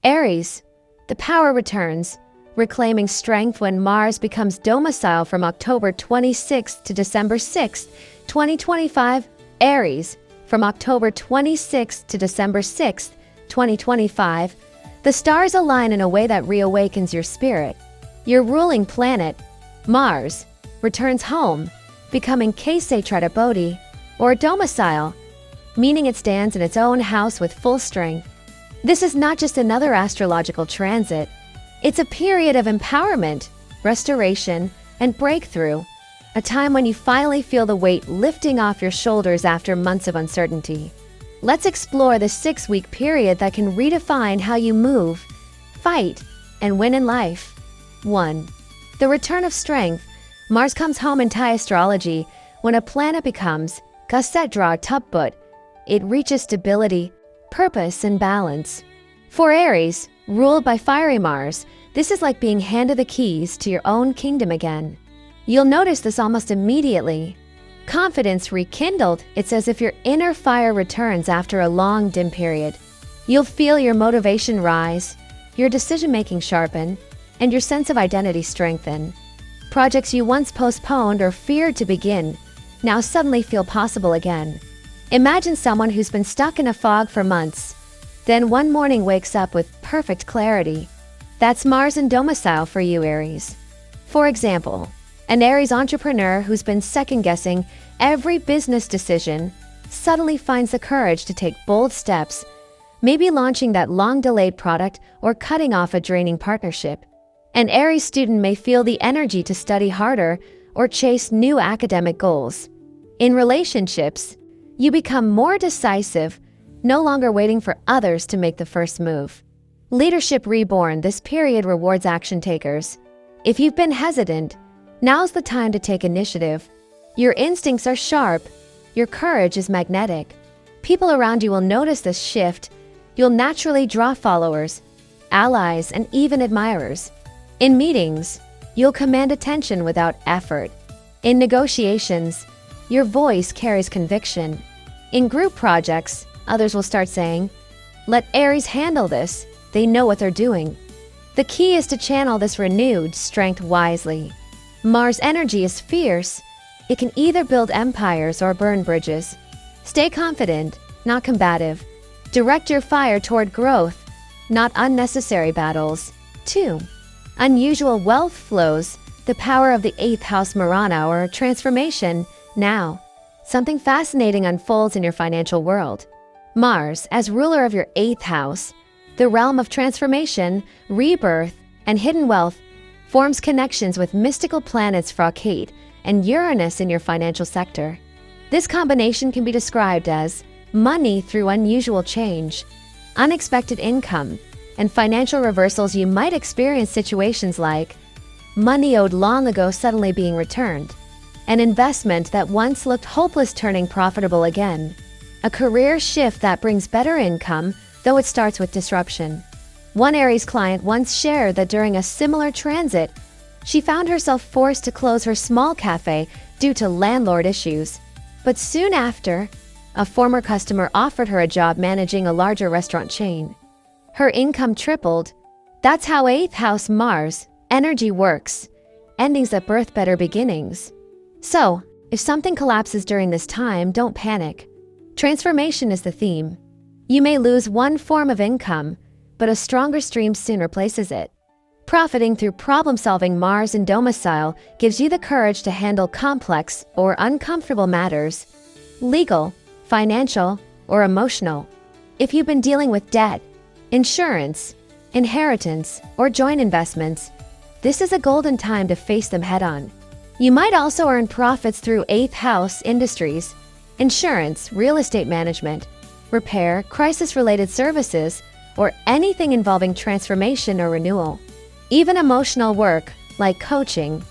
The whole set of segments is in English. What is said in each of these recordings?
Aries, the power returns, reclaiming strength when Mars becomes domicile from October 26th to December 6th, 2025. Aries, from October 26th to December 6th, 2025, the stars align in a way that reawakens your spirit. Your ruling planet, Mars, returns home, becoming Kase Bodhi, or domicile, meaning it stands in its own house with full strength. This is not just another astrological transit. It's a period of empowerment, restoration, and breakthrough, a time when you finally feel the weight lifting off your shoulders after months of uncertainty. Let's explore the 6-week period that can redefine how you move, fight, and win in life. 1. The return of strength. Mars comes home in thaiastrology when a planet becomes Kasedra Tupbut. It reaches stability, purpose, and balance. For Aries, ruled by fiery Mars, this is like being handed the keys to your own kingdom again. You'll notice this almost immediately. Confidence rekindled. It's as if your inner fire returns after a long dim period. You'll feel your motivation rise, your decision-making sharpen, and your sense of identity strengthen. Projects you once postponed or feared to begin now suddenly feel possible again. Imagine someone who's been stuck in a fog for months, then one morning wakes up with perfect clarity. That's Mars in domicile for you, Aries. For example, an Aries entrepreneur who's been second-guessing every business decision suddenly finds the courage to take bold steps, maybe launching that long-delayed product or cutting off a draining partnership. An Aries student may feel the energy to study harder or chase new academic goals. In relationships, you become more decisive, no longer waiting for others to make the first move. Leadership reborn. This period rewards action takers. If you've been hesitant, now's the time to take initiative. Your instincts are sharp. Your courage is magnetic. People around you will notice this shift. You'll naturally draw followers, allies, and even admirers. In meetings, you'll command attention without effort. In negotiations, your voice carries conviction. In group projects, others will start saying, "Let Aries handle this. They know what they're doing." The key is to channel this renewed strength wisely. Mars energy is fierce. It can either build empires or burn bridges. Stay confident, not combative. Direct your fire toward growth, not unnecessary battles. 2. Unusual wealth flows. The power of the 8th house Marana, or transformation. Now, something fascinating unfolds in your financial world. Mars, as ruler of your 8th house, the realm of transformation, rebirth, and hidden wealth, forms connections with mystical planets Phracate and Uranus in your financial sector. This combination can be described as money through unusual change, unexpected income, and financial reversals. You might experience situations like money owed long ago suddenly being returned, an investment that once looked hopeless turning profitable again, a career shift that brings better income, though it starts with disruption. One Aries client once shared that during a similar transit, she found herself forced to close her small cafe due to landlord issues. But soon after, a former customer offered her a job managing a larger restaurant chain. Her income tripled. That's how 8th house Mars energy works. Endings that birth better beginnings. So, if something collapses during this time, don't panic. Transformation is the theme. You may lose one form of income, but a stronger stream soon replaces it. Profiting through problem-solving. Mars in domicile gives you the courage to handle complex or uncomfortable matters, legal, financial, or emotional. If you've been dealing with debt, insurance, inheritance, or joint investments, this is a golden time to face them head-on. You might also earn profits through 8th house industries, insurance, real estate management, repair, crisis-related services, or anything involving transformation or renewal. Even emotional work, like coaching,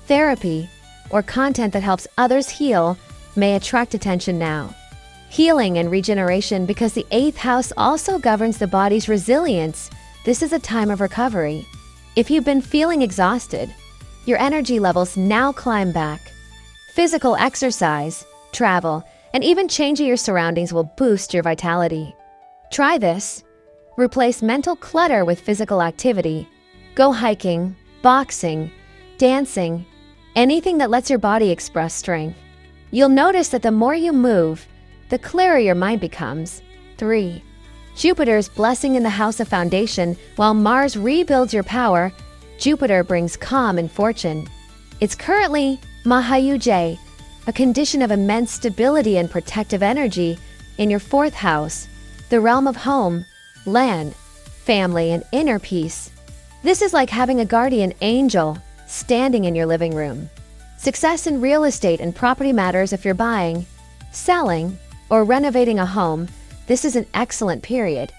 therapy, or content that helps others heal, may attract attention now. Healing and regeneration. Because the 8th house also governs the body's resilience, this is a time of recovery. If you've been feeling exhausted, your energy levels now climb back. Physical exercise, travel, and even changing your surroundings will boost your vitality. Try this. Replace mental clutter with physical activity. Go hiking, boxing, dancing, anything that lets your body express strength. You'll notice that the more you move, the clearer your mind becomes. 3. Jupiter's blessing in the house of foundation. While Mars rebuilds your power, Jupiter brings calm and fortune. It's currently Mahayuj, a condition of immense stability and protective energy in your 4th house, the realm of home, land, family, and inner peace. This is like having a guardian angel standing in your living room. Success in real estate and property matters. If you're buying, selling, or renovating a home, this is an excellent period.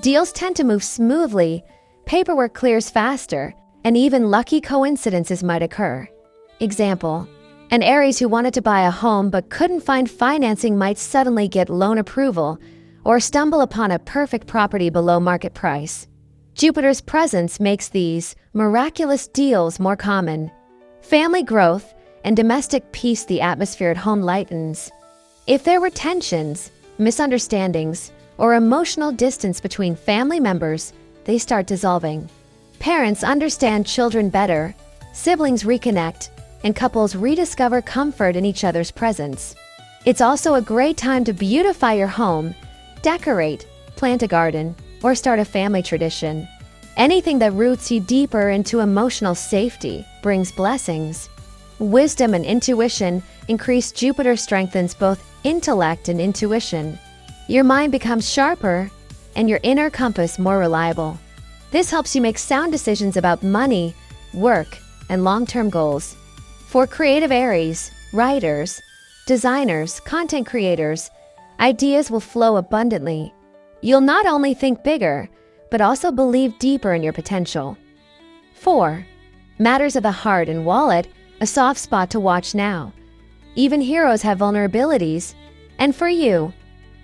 Deals tend to move smoothly, paperwork clears faster, and even lucky coincidences might occur. Example, an Aries who wanted to buy a home but couldn't find financing might suddenly get loan approval or stumble upon a perfect property below market price. Jupiter's presence makes these miraculous deals more common. Family growth and domestic peace. The atmosphere at home lightens. If there were tensions, misunderstandings, or emotional distance between family members, they start dissolving. Parents understand children better, siblings reconnect, and couples rediscover comfort in each other's presence. It's also a great time to beautify your home, decorate, plant a garden, or start a family tradition. Anything that roots you deeper into emotional safety brings blessings. Wisdom and intuition increase. Jupiter strengthens both intellect and intuition. Your mind becomes sharper and your inner compass more reliable. This helps you make sound decisions about money, work, and long-term goals. For creative Aries, writers, designers, content creators, ideas will flow abundantly. You'll not only think bigger, but also believe deeper in your potential. 4. Matters of the heart and wallet. A soft spot to watch now. Even heroes have vulnerabilities. And for you,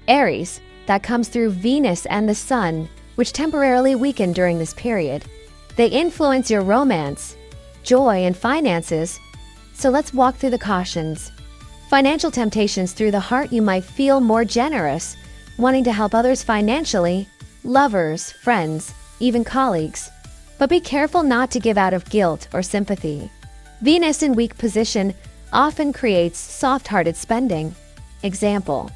Aries, that comes through Venus and the Sun, which temporarily weaken during this period. They influence your romance, joy, and finances. So let's walk through the cautions. Financial temptations. Through the heart, you might feel more generous, wanting to help others financially, lovers, friends, even colleagues. But be careful not to give out of guilt or sympathy. Venus in weak position often creates soft-hearted spending. Example,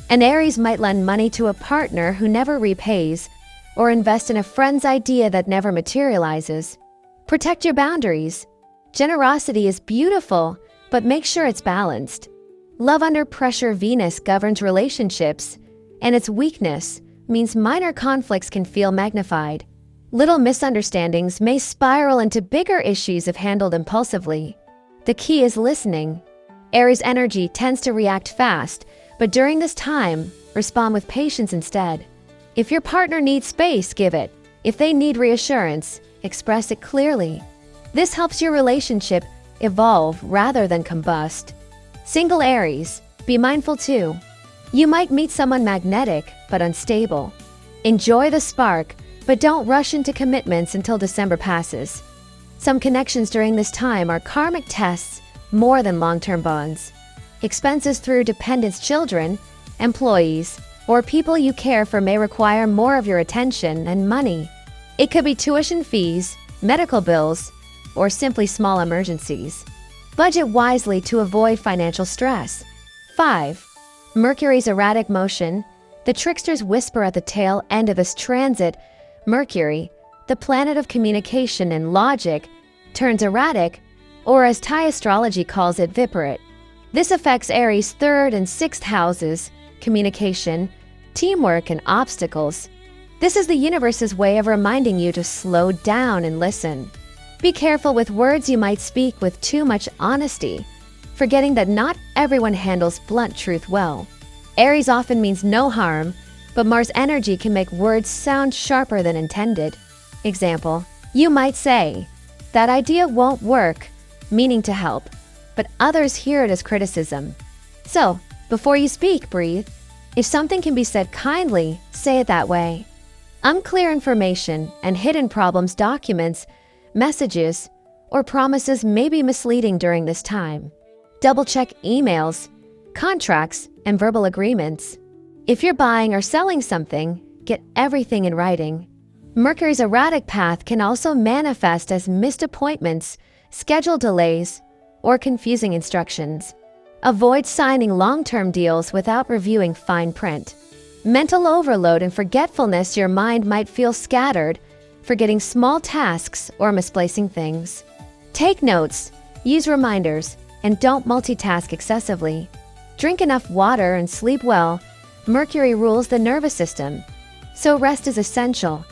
an Aries might lend money to a partner who never repays, or invest in a friend's idea that never materializes. Protect your boundaries. Generosity is beautiful, but make sure it's balanced. Love under pressure. Venus governs relationships, and its weakness means minor conflicts can feel magnified. Little misunderstandings may spiral into bigger issues if handled impulsively. The key is listening. Aries energy tends to react fast, but during this time, respond with patience instead. If your partner needs space, give it. If they need reassurance, express it clearly. This helps your relationship evolve rather than combust. Single Aries, be mindful too. You might meet someone magnetic but unstable. Enjoy the spark, but don't rush into commitments until December passes. Some connections during this time are karmic tests more than long-term bonds. Expenses through dependents, children, employees, or people you care for may require more of your attention and money. It could be tuition fees, medical bills, or simply small emergencies. Budget wisely to avoid financial stress. 5. Mercury's erratic motion. The tricksters whisper at the tail end of this transit. Mercury, the planet of communication and logic, turns erratic, or as thaiastrology calls it, viparite. This affects Aries' 3rd and 6th houses, communication, teamwork, and obstacles. This is the universe's way of reminding you to slow down and listen. Be careful with words. You might speak with too much honesty, forgetting that not everyone handles blunt truth well. Aries often means no harm, but Mars energy can make words sound sharper than intended. Example, you might say, "That idea won't work," meaning to help, but others hear it as criticism. So, before you speak, breathe. If something can be said kindly, say it that way. Unclear information and hidden problems, documents, messages, or promises may be misleading during this time. Double-check emails, contracts, and verbal agreements. If you're buying or selling something, get everything in writing. Mercury's erratic path can also manifest as missed appointments, schedule delays, or confusing instructions. Avoid signing long-term deals without reviewing fine print. Mental overload and forgetfulness, your mind might feel scattered, forgetting small tasks or misplacing things. Take notes, use reminders, and don't multitask excessively. Drink enough water and sleep well. Mercury rules the nervous system, so rest is essential.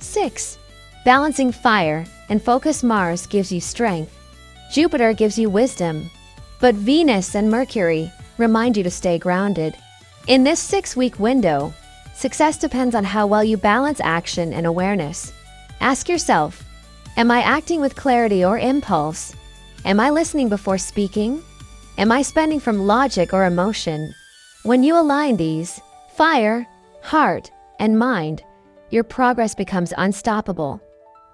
6. Balancing fire and focus. Mars gives you strength. Jupiter gives you wisdom. But Venus and Mercury remind you to stay grounded. In this 6-week window, success depends on how well you balance action and awareness. Ask yourself, am I acting with clarity or impulse? Am I listening before speaking? Am I spending from logic or emotion? When you align these, fire, heart, and mind, your progress becomes unstoppable.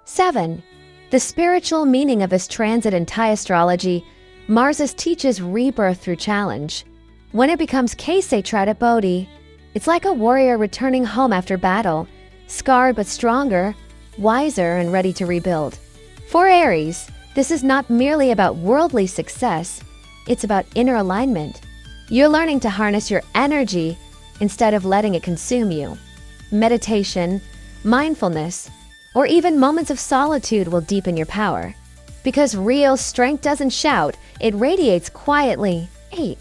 7. The spiritual meaning of this transit in thaiastrology. Mars teaches rebirth through challenge. When it becomes Kase Bodhi, it's like a warrior returning home after battle, scarred but stronger, wiser and ready to rebuild. For Aries, this is not merely about worldly success, it's about inner alignment. You're learning to harness your energy instead of letting it consume you. Meditation, mindfulness, or even moments of solitude will deepen your power. Because real strength doesn't shout, it radiates quietly. 8.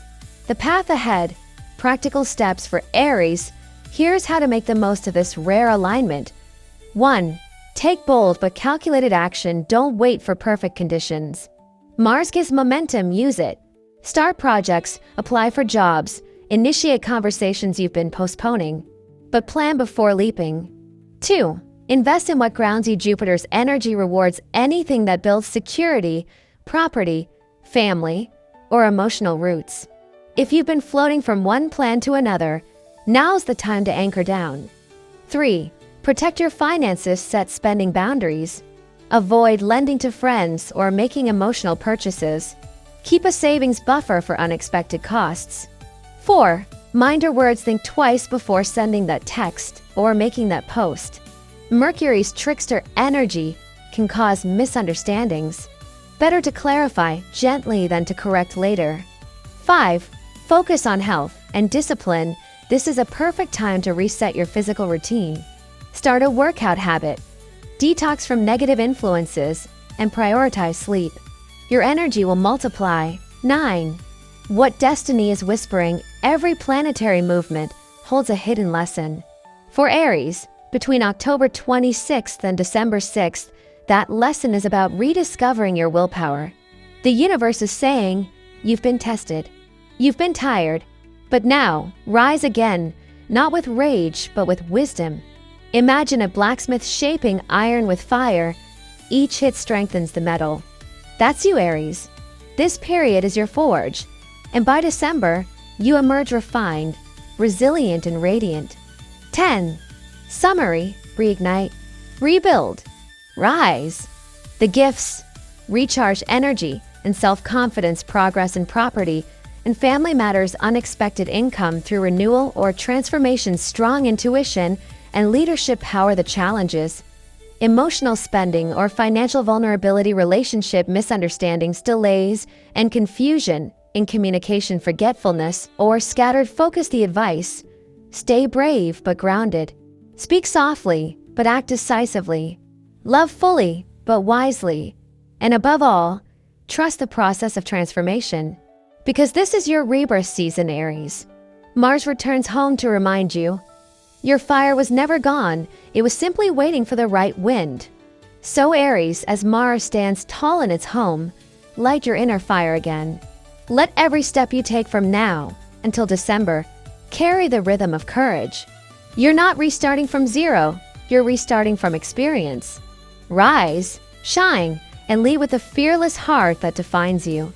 The path ahead. Practical steps for Aries. Here's how to make the most of this rare alignment. 1. Take bold but calculated action. Don't wait for perfect conditions. Mars gives momentum, use it. Start projects, apply for jobs, initiate conversations you've been postponing. But plan before leaping. 2. Invest in what grounds you. Jupiter's energy rewards anything that builds security, property, family, or emotional roots. If you've been floating from one plan to another, now's the time to anchor down. 3. Protect your finances, set spending boundaries. Avoid lending to friends or making emotional purchases. Keep a savings buffer for unexpected costs. 4. Mind your words, think twice before sending that text or making that post. Mercury's trickster energy can cause misunderstandings. Better to clarify gently than to correct later. 5. Focus on health and discipline. This is a perfect time to reset your physical routine. Start a workout habit, detox from negative influences, and prioritize sleep. Your energy will multiply. 9. What destiny is whispering? Every planetary movement holds a hidden lesson. For Aries, between October 26th and December 6th, that lesson is about rediscovering your willpower. The universe is saying, you've been tested. You've been tired. But now, rise again, not with rage, but with wisdom. Imagine a blacksmith shaping iron with fire. Each hit strengthens the metal. That's you, Aries. This period is your forge. And by December, you emerge refined, resilient, and radiant. 10. Summary, reignite, rebuild, rise. The gifts, recharge energy and self-confidence, progress in property and family matters, unexpected income through renewal or transformation, strong intuition and leadership power the challenges. Emotional spending or financial vulnerability, relationship misunderstandings, delays, and confusion in communication, forgetfulness, or scattered focus. The advice: stay brave but grounded. Speak softly, but act decisively. Love fully, but wisely. And above all, trust the process of transformation. Because this is your rebirth season, Aries. Mars returns home to remind you, your fire was never gone, it was simply waiting for the right wind. So Aries, as Mars stands tall in its home, light your inner fire again. Let every step you take from now until December carry the rhythm of courage. You're not restarting from zero, you're restarting from experience. Rise, shine, and lead with the fearless heart that defines you.